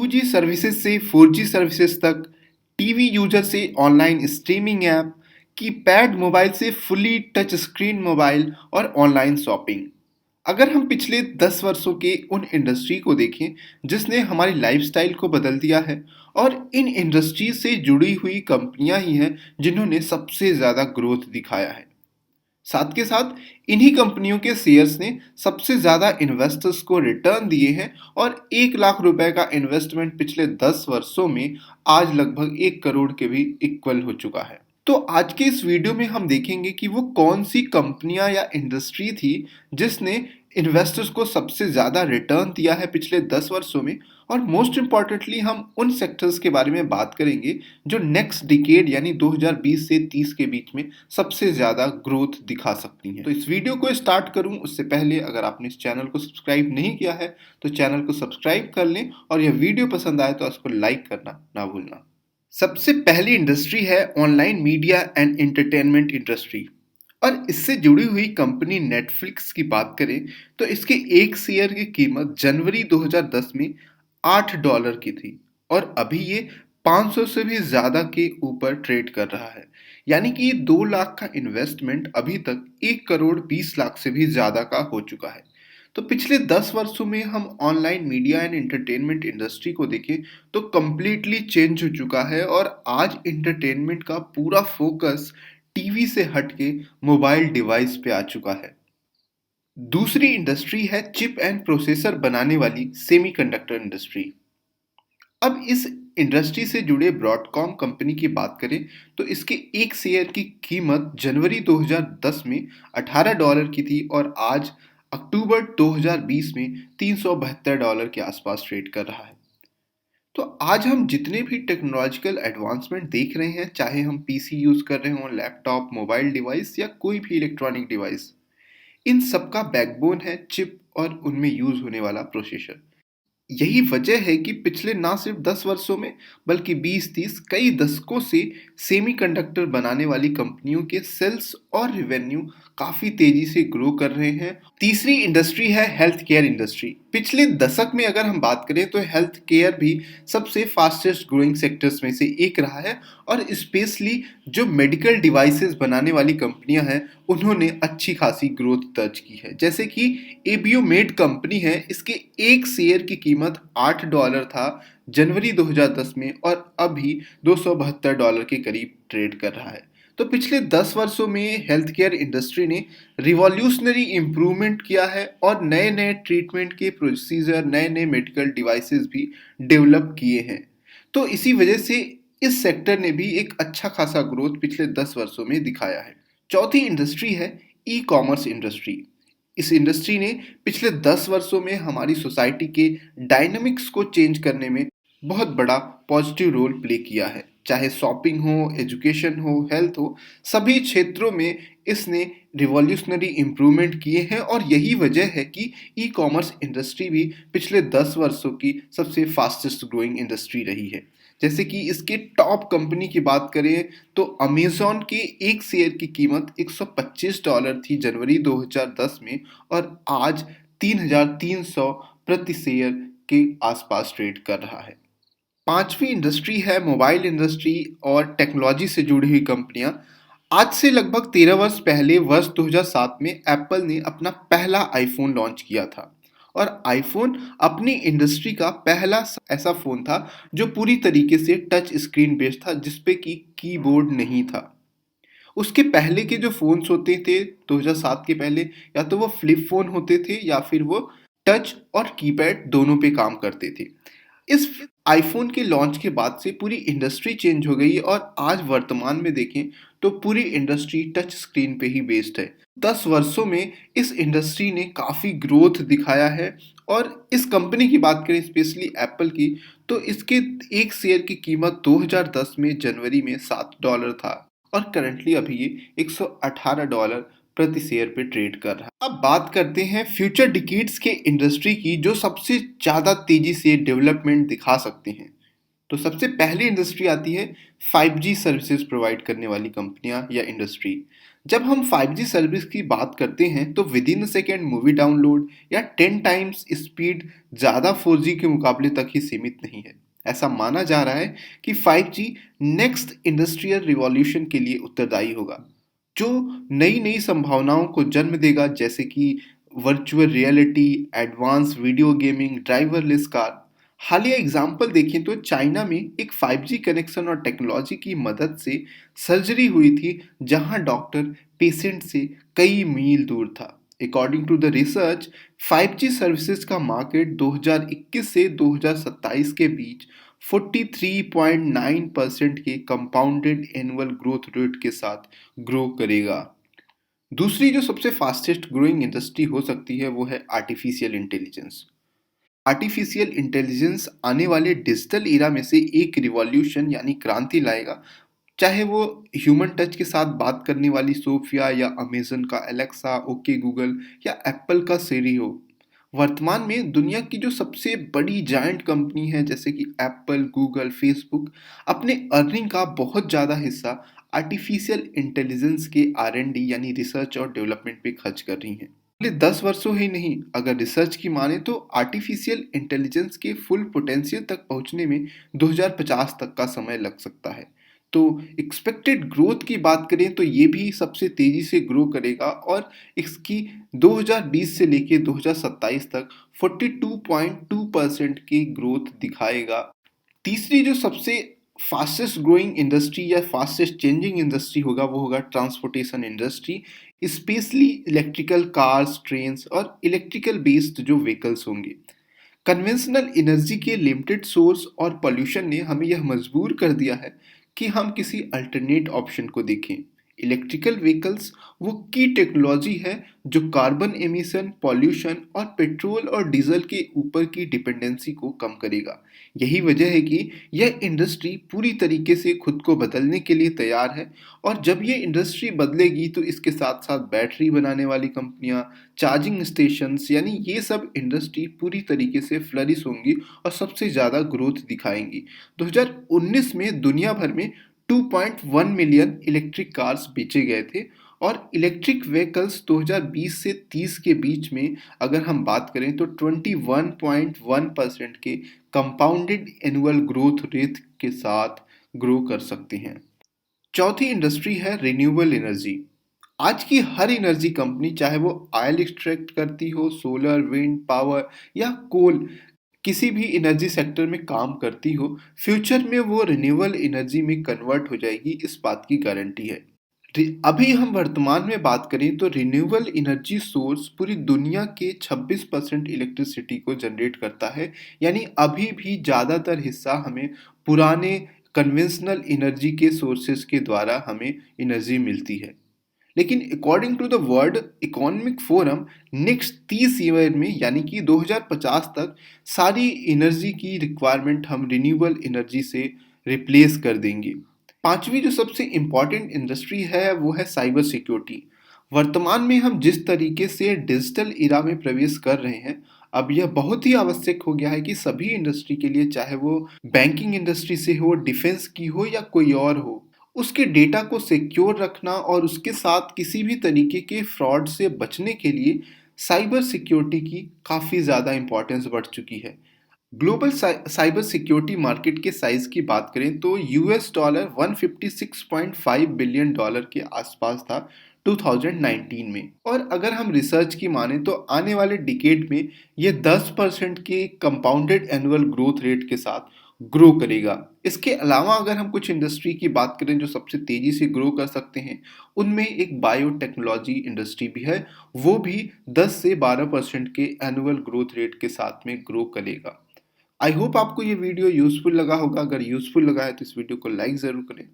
2G services से 4G services तक, TV user से online streaming app, keypad mobile से फुली टच स्क्रीन मोबाइल और ऑनलाइन शॉपिंग। अगर हम पिछले 10 वर्षों के उन इंडस्ट्री को देखें जिसने हमारी लाइफस्टाइल को बदल दिया है, और इन इंडस्ट्री से जुड़ी हुई कंपनियां ही हैं जिन्होंने सबसे ज़्यादा ग्रोथ दिखाया है। साथ के साथ इन्हीं कंपनियों के शेयर्स ने सबसे ज़्यादा इन्वेस्टर्स को रिटर्न दिए हैं, और 1 लाख रुपए का इन्वेस्टमेंट पिछले 10 वर्षों में आज लगभग 1 करोड़ के भी इक्वल हो चुका है। तो आज के इस वीडियो में हम देखेंगे कि वो कौन सी कंपनियां या इंडस्ट्री थी जिसने इन्वेस्टर्स को सबसे ज़्यादा रिटर्न दिया है पिछले 10 वर्षों में, और मोस्ट इम्पॉर्टेंटली हम उन सेक्टर्स के बारे में बात करेंगे जो नेक्स्ट डिकेड यानी 2020 से 30 के बीच में सबसे ज़्यादा ग्रोथ दिखा सकती हैं। तो इस वीडियो को स्टार्ट करूं उससे पहले अगर आपने इस चैनल को सब्सक्राइब नहीं किया है तो चैनल को सब्सक्राइब कर लें, और यह वीडियो पसंद आए तो इसको लाइक करना ना भूलना। सबसे पहली इंडस्ट्री है online media and entertainment industry, और इससे जुड़ी हुई कंपनी नेटफ्लिक्स की बात करें तो इसके एक शेयर की कीमत जनवरी 2010 में $8 की थी, और अभी ये 500 से भी ज़्यादा के ऊपर ट्रेड कर रहा है। यानी कि 2 लाख का इन्वेस्टमेंट अभी तक 1 करोड़ 20 लाख से भी ज़्यादा का हो चुका है। तो पिछले 10 वर्षों में हम online media and entertainment industry को देखें तो कम्प्लीटली चेंज हो चुका है, और आज एंटरटेनमेंट का पूरा फोकस टीवी से हटके मोबाइल डिवाइस पे आ चुका है। दूसरी इंडस्ट्री है चिप एंड प्रोसेसर बनाने वाली सेमीकंडक्टर इंडस्ट्री। अब इस इंडस्ट्री से जुड़े ब्रॉडकॉम कंपनी की बात करें तो इसके एक शेयर की कीमत जनवरी 2010 में $18 की थी, और आज अक्टूबर 2020 में $372 के आसपास ट्रेड कर रहा है। तो आज हम जितने भी टेक्नोलॉजिकल एडवांसमेंट देख रहे हैं, चाहे हम पीसी यूज़ कर रहे हों, लैपटॉप, मोबाइल डिवाइस या कोई भी इलेक्ट्रॉनिक डिवाइस, इन सब का बैकबोन है चिप और उनमें यूज़ होने वाला प्रोसेसर। यही वजह है कि पिछले ना सिर्फ 10 वर्षों में बल्कि 20-30 कई दशकों से सेमीकंडक्टर बनाने वाली कंपनियों के सेल्स और रेवेन्यू काफ़ी तेजी से ग्रो कर रहे हैं। तीसरी इंडस्ट्री है हेल्थ केयर इंडस्ट्री। पिछले दशक में अगर हम बात करें तो हेल्थ केयर भी सबसे फास्टेस्ट ग्रोइंग सेक्टर्स में से एक रहा है, और स्पेशली जो मेडिकल डिवाइसेस बनाने वाली कंपनियां हैं उन्होंने अच्छी खासी ग्रोथ दर्ज की है। जैसे कि एबियोमेड कंपनी है, इसके एक शेयर की कीमत $8 था जनवरी 2010 में, और अभी $272 के करीब ट्रेड कर रहा है। तो पिछले 10 वर्षों में हेल्थ केयर इंडस्ट्री ने रिवॉल्यूशनरी इम्प्रूवमेंट किया है, और नए नए ट्रीटमेंट के प्रोसीजर, नए नए मेडिकल डिवाइसेस भी डेवलप किए हैं। तो इसी वजह से इस सेक्टर ने भी एक अच्छा खासा ग्रोथ पिछले 10 वर्षों में दिखाया है। चौथी इंडस्ट्री है ई कॉमर्स इंडस्ट्री। इस इंडस्ट्री ने पिछले 10 वर्षों में हमारी सोसाइटी के डायनामिक्स को चेंज करने में बहुत बड़ा पॉजिटिव रोल प्ले किया है। चाहे शॉपिंग हो, एजुकेशन हो, हेल्थ हो, सभी क्षेत्रों में इसने रिवॉल्यूशनरी इम्प्रूवमेंट किए हैं, और यही वजह है कि ई कॉमर्स इंडस्ट्री भी पिछले 10 वर्षों की सबसे फास्टेस्ट ग्रोइंग इंडस्ट्री रही है। जैसे कि इसके टॉप कंपनी की बात करें तो अमेज़न के एक शेयर की कीमत $125 थी जनवरी 2010 में, और आज 3,300 प्रति शेयर के आसपास ट्रेड कर रहा है। पांचवी इंडस्ट्री है मोबाइल इंडस्ट्री और टेक्नोलॉजी से जुड़ी हुई कंपनियां। आज से लगभग 13 वर्ष पहले वर्ष 2007 में एप्पल ने अपना पहला आईफोन लॉन्च किया था, और आईफोन अपनी इंडस्ट्री का पहला ऐसा फ़ोन था जो पूरी तरीके से टच स्क्रीन बेस्ड था, जिसपे कि कीबोर्ड नहीं था। उसके पहले के जो फ़ोन्स होते थे 2007 के पहले, या तो वो फ्लिप फ़ोन होते थे या फिर वो टच और कीपैड दोनों पे काम करते थे। इस आईफोन के लॉन्च के बाद से पूरी इंडस्ट्री चेंज हो गई, और आज वर्तमान में देखें तो पूरी इंडस्ट्री टच स्क्रीन पे ही बेस्ड है। 10 वर्षों में इस इंडस्ट्री ने काफ़ी ग्रोथ दिखाया है, और इस कंपनी की बात करें स्पेशली एप्पल की, तो इसके एक शेयर की कीमत 2010 में जनवरी में $7 था, और करंटली अभी ये $118 प्रति शेयर पे ट्रेड कर रहा है। अब बात करते हैं फ्यूचर डिकेड्स के इंडस्ट्री की जो सबसे ज़्यादा तेजी से डेवलपमेंट दिखा सकते हैं। तो सबसे पहली इंडस्ट्री आती है 5G सर्विसेज प्रोवाइड करने वाली कंपनियां या इंडस्ट्री, जब हम 5G सर्विस की बात करते हैं तो with in a second movie download या 10 टाइम्स स्पीड ज़्यादा 4G के मुकाबले तक ही सीमित नहीं है। ऐसा माना जा रहा है कि 5G नेक्स्ट इंडस्ट्रियल रिवॉल्यूशन के लिए उत्तरदायी होगा, जो नई नई संभावनाओं को जन्म देगा, जैसे कि virtual reality, advance video gaming, driverless car. हालिया एग्जाम्पल देखें तो चाइना में एक 5G कनेक्शन और टेक्नोलॉजी की मदद से सर्जरी हुई थी, जहां डॉक्टर पेशेंट से कई मील दूर था। According to the research, 5G services का मार्केट 2021 से 2027 के बीच 43.9% के कंपाउंडेड एनुअल ग्रोथ रेट के साथ ग्रो करेगा। दूसरी जो सबसे फास्टेस्ट ग्रोइंग इंडस्ट्री हो सकती है वो है आर्टिफिशियल इंटेलिजेंस। आर्टिफिशियल इंटेलिजेंस आने वाले डिजिटल एरा में से एक रिवॉल्यूशन यानी क्रांति लाएगा, चाहे वो ह्यूमन टच के साथ बात करने वाली सोफिया या अमेजन का एलेक्सा, ओके गूगल या एप्पल का सिरी हो। वर्तमान में दुनिया की जो सबसे बड़ी जायंट कंपनी है जैसे कि एप्पल, गूगल, फेसबुक, अपने अर्निंग का बहुत ज़्यादा हिस्सा आर्टिफिशियल इंटेलिजेंस के R&D यानी रिसर्च और डेवलपमेंट पे खर्च कर रही हैं। अगले 10 वर्षों ही नहीं, अगर रिसर्च की माने तो आर्टिफिशियल इंटेलिजेंस के फुल पोटेंशियल तक पहुंचने में 2050 तक का समय लग सकता है। तो एक्सपेक्टेड ग्रोथ की बात करें तो ये भी सबसे तेजी से ग्रो करेगा और इसकी 2020 से लेके 2027 तक 42.2% की ग्रोथ दिखाएगा। तीसरी जो सबसे फास्टेस्ट ग्रोइंग इंडस्ट्री या फास्टेस्ट चेंजिंग इंडस्ट्री होगा वो होगा transportation industry, specially electrical cars, trains और इलेक्ट्रिकल बेस्ड जो व्हीकल्स होंगे। कन्वेंशनल एनर्जी के लिमिटेड सोर्स और पॉल्यूशन ने हमें यह मजबूर कर दिया है कि हम किसी अल्टरनेट ऑप्शन को देखें। इलेक्ट्रिकल व्हीकल्स वो की टेक्नोलॉजी है जो कार्बन एमिशन, पॉल्यूशन और पेट्रोल और डीजल के ऊपर की डिपेंडेंसी को कम करेगा। यही वजह है कि यह इंडस्ट्री पूरी तरीके से खुद को बदलने के लिए तैयार है, और जब ये इंडस्ट्री बदलेगी तो इसके साथ साथ बैटरी बनाने वाली कंपनियां, चार्जिंग स्टेशंस, यानी ये सब इंडस्ट्री पूरी तरीके से फ्लरिश होंगी और सबसे ज़्यादा ग्रोथ दिखाएंगी। 2019 में दुनिया भर में 2.1 मिलियन इलेक्ट्रिक कार्स बेचे गए थे, और इलेक्ट्रिक व्हीकल्स 2020 से 30 के बीच में अगर हम बात करें तो 21.1% के कंपाउंडेड एनुअल ग्रोथ रेट के साथ ग्रो कर सकते हैं। चौथी इंडस्ट्री है रिन्यूएबल एनर्जी। आज की हर एनर्जी कंपनी, चाहे वो ऑयल एक्सट्रैक्ट करती हो, सोलर, विंड पावर या कोल, किसी भी एनर्जी सेक्टर में काम करती हो, फ्यूचर में वो रिन्यूएबल एनर्जी में कन्वर्ट हो जाएगी, इस बात की गारंटी है। अभी हम वर्तमान में बात करें तो रिन्यूएबल एनर्जी सोर्स पूरी दुनिया के 26% इलेक्ट्रिसिटी को जनरेट करता है, यानी अभी भी ज़्यादातर हिस्सा हमें पुराने कन्वेंशनल एनर्जी के सोर्सेज के द्वारा हमें एनर्जी मिलती है। लेकिन according to the world economic forum, next 30 year में यानी कि 2050 तक सारी एनर्जी की रिक्वायरमेंट हम रिन्यूएबल एनर्जी से रिप्लेस कर देंगे। पांचवी जो सबसे इम्पॉर्टेंट इंडस्ट्री है वो है साइबर सिक्योरिटी। वर्तमान में हम जिस तरीके से डिजिटल इरा में प्रवेश कर रहे हैं, अब यह बहुत ही आवश्यक हो गया है कि सभी इंडस्ट्री के लिए, चाहे वो बैंकिंग इंडस्ट्री से हो, डिफेंस की हो या कोई और हो, उसके डेटा को सिक्योर रखना और उसके साथ किसी भी तरीके के फ्रॉड से बचने के लिए साइबर सिक्योरिटी की काफ़ी ज़्यादा इंपॉर्टेंस बढ़ चुकी है। ग्लोबल साइबर सिक्योरिटी मार्केट के साइज की बात करें तो $156.5 बिलियन के आसपास था 2019 में, और अगर हम रिसर्च की माने तो आने वाले डिकेड में यह 10% के कंपाउंडेड एनुअल ग्रोथ रेट के साथ ग्रो करेगा। इसके अलावा अगर हम कुछ इंडस्ट्री की बात करें जो सबसे तेजी से ग्रो कर सकते हैं, उनमें एक बायोटेक्नोलॉजी इंडस्ट्री भी है, वो भी 10 से 12% के एनुअल ग्रोथ रेट के साथ में ग्रो करेगा। आई होप आपको ये वीडियो यूजफुल लगा होगा। अगर यूजफुल लगा है तो इस वीडियो को लाइक ज़रूर करें।